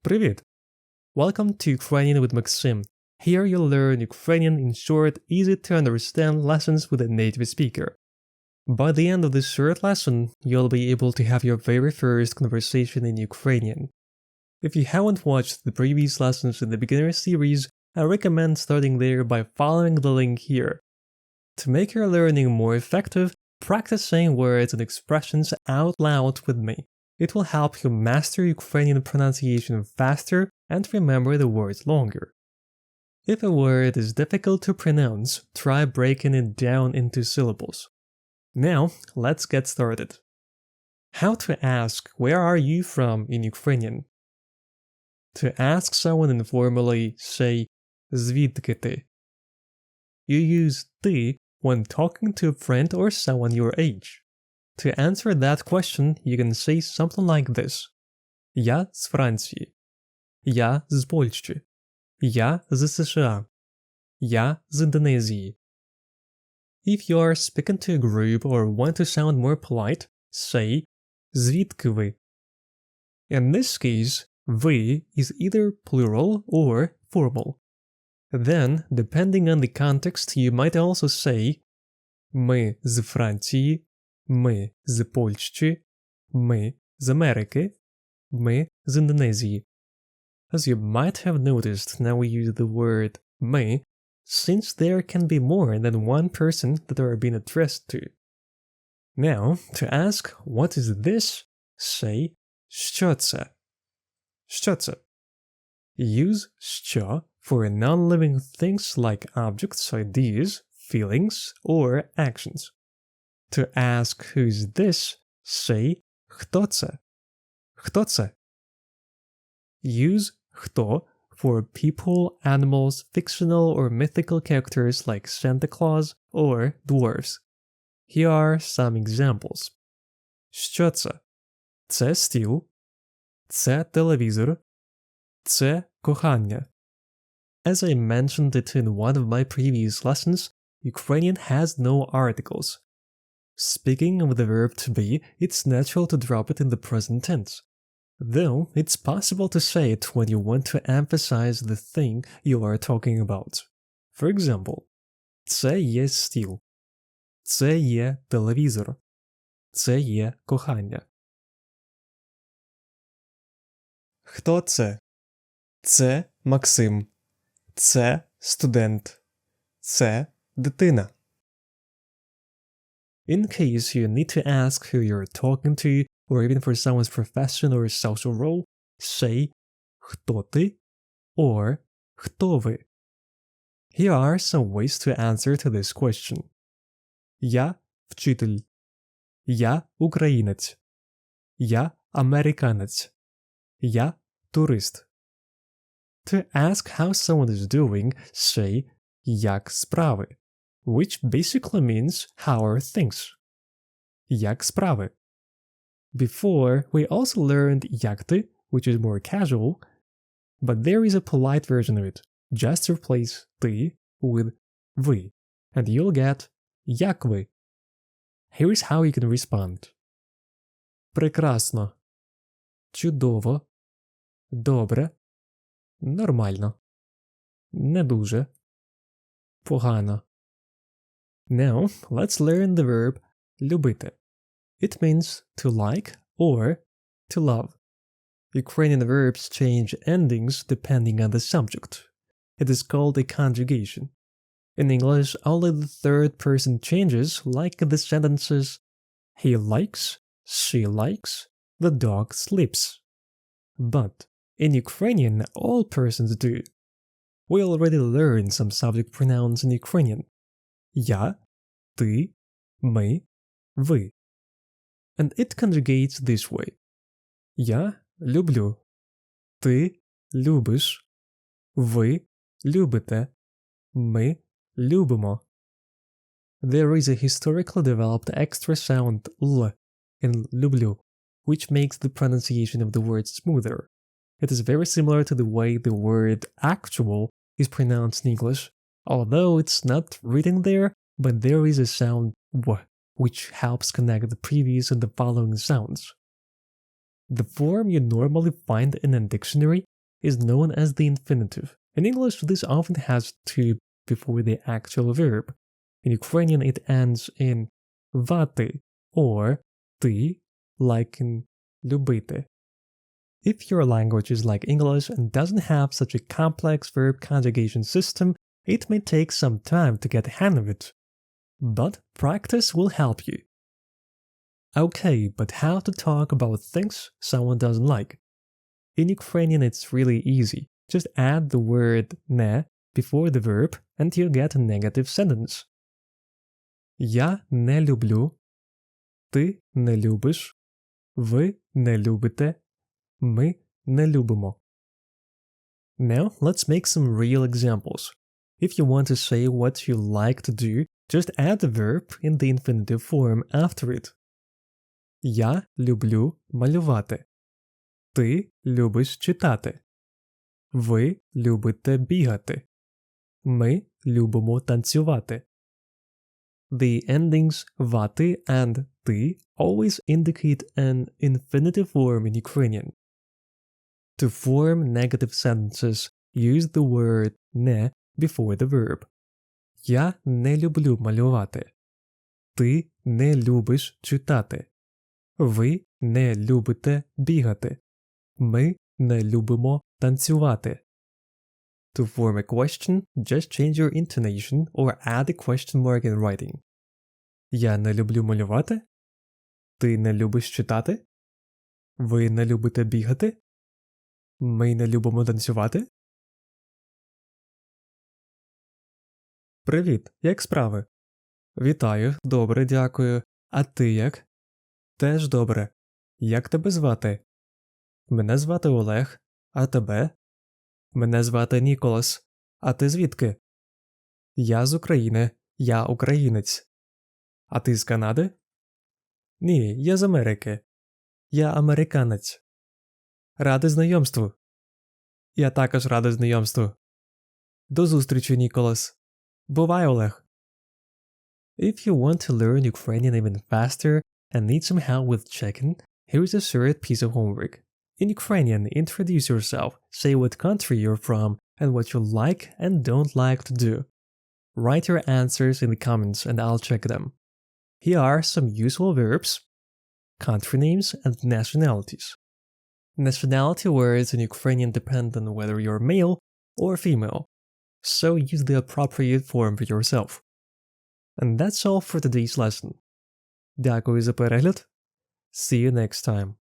Привіт! Welcome to Ukrainian with Maksym. Here you'll learn Ukrainian in short, easy-to-understand lessons with a native speaker. By the end of this short lesson, you'll be able to have your very first conversation in Ukrainian. If you haven't watched the previous lessons in the beginner series, I recommend starting there by following the link here. To make your learning more effective, practice saying words and expressions out loud with me. It will help you master Ukrainian pronunciation faster and remember the words longer. If a word is difficult to pronounce, try breaking it down into syllables. Now, let's get started. How to ask "Where are you from" in Ukrainian? To ask someone informally, say "Звідки ти?" You use "ти" when talking to a friend or someone your age. To answer that question, you can say something like this. Я з Франції. Я з Польщі. Я з США. Я з Індонезії. If you are speaking to a group or want to sound more polite, say «Звідки ви?». In this case, ви is either plural or formal. Then, depending on the context, you might also say «Ми з Франції», «Ми з Польщі», «Ми з Америки», «Ми з Індонезії». As you might have noticed, now we use the word «ми» since there can be more than one person that are being addressed to. Now, to ask "What is this?" say «Що це?». «Що це?». Use «що» for non-living things like objects, ideas, feelings, or actions. To ask "Who is this?" say «Хто це?». «Хто це?». Use «хто» for people, animals, fictional or mythical characters like Santa Claus or dwarves. Here are some examples. Що це? Це стіл. Це телевізор. Це кохання. As I mentioned it in one of my previous lessons, Ukrainian has no articles. Speaking of the verb to be, it's natural to drop it in the present tense. Though, it's possible to say it when you want to emphasize the thing you are talking about. For example, це є стіл. Це є телевізор. Це є кохання. Хто це? Це Максим. Це студент. Це дитина. In case you need to ask who you're talking to, or even for someone's profession or social role, say «Хто ти?» or «Хто ви?». Here are some ways to answer to this question. Я вчитель. Я українець. Я американець. Я турист. To ask how someone is doing, say «Як справи?», which basically means «How are things?». Як справи? Before, we also learned «Як ти?», which is more casual, but there is a polite version of it. Just replace «ти» with «ви», and you'll get «Як ви?». Here is how you can respond. Прекрасно. Чудово. Добре. Нормально. Не дуже. Погано. Now, let's learn the verb «любити». It means to like or to love. Ukrainian verbs change endings depending on the subject. It is called a conjugation. In English, only the third person changes, like in the sentences he likes, she likes, the dog sleeps. But in Ukrainian, all persons do. We already learned some subject pronouns in Ukrainian. Я, ти, ми, ви. And it conjugates this way. Я люблю. Ти любиш. Ви любите. Ми любимо. There is a historically developed extra sound «л» in люблю, which makes the pronunciation of the word smoother. It is very similar to the way the word actual is pronounced in English, although it's not written there, but there is a sound «w», which helps connect the previous and the following sounds. The form you normally find in a dictionary is known as the infinitive. In English, this often has to before the actual verb. In Ukrainian, it ends in vati or ti, like in любити. If your language is like English and doesn't have such a complex verb conjugation system, it may take some time to get the hang of it. But practice will help you. Okay, but how to talk about things someone doesn't like? In Ukrainian, it's really easy. Just add the word ne before the verb and you get a negative sentence. Я не люблю, ти не любиш, ви не любите, ми не любимо. Now, let's make some real examples. If you want to say what you like to do, just add the verb in the infinitive form after it. Я люблю малювати. Ти любиш читати. Ви любите бігати. Ми любимо танцювати. The endings vati and ti always indicate an infinitive form in Ukrainian. To form negative sentences, use the word ne before the verb. Я не люблю малювати. Ти не любиш читати. Ви не любите бігати. Ми не любимо танцювати. To form a question, just change your intonation or add a question mark in writing. Я не люблю малювати. Ти не любиш читати. Ви не любите бігати. Ми не любимо танцювати. Привіт, як справи? Вітаю, добре, дякую. А ти як? Теж добре. Як тебе звати? Мене звати Олег. А тебе? Мене звати Ніколас. А ти звідки? Я з України. Я українець. А ти з Канади? Ні, я з Америки. Я американець. Радий знайомству. Я також радий знайомству. До зустрічі, Ніколас. Бувай, Олег. If you want to learn Ukrainian even faster and need some help with checking, here's a short piece of homework. In Ukrainian, introduce yourself, say what country you're from, and what you like and don't like to do. Write your answers in the comments and I'll check them. Here are some useful verbs, country names, and nationalities. Nationality words in Ukrainian depend on whether you're male or female, so use the appropriate form for yourself. And that's all for today's lesson. Дякую за перегляд. See you next time.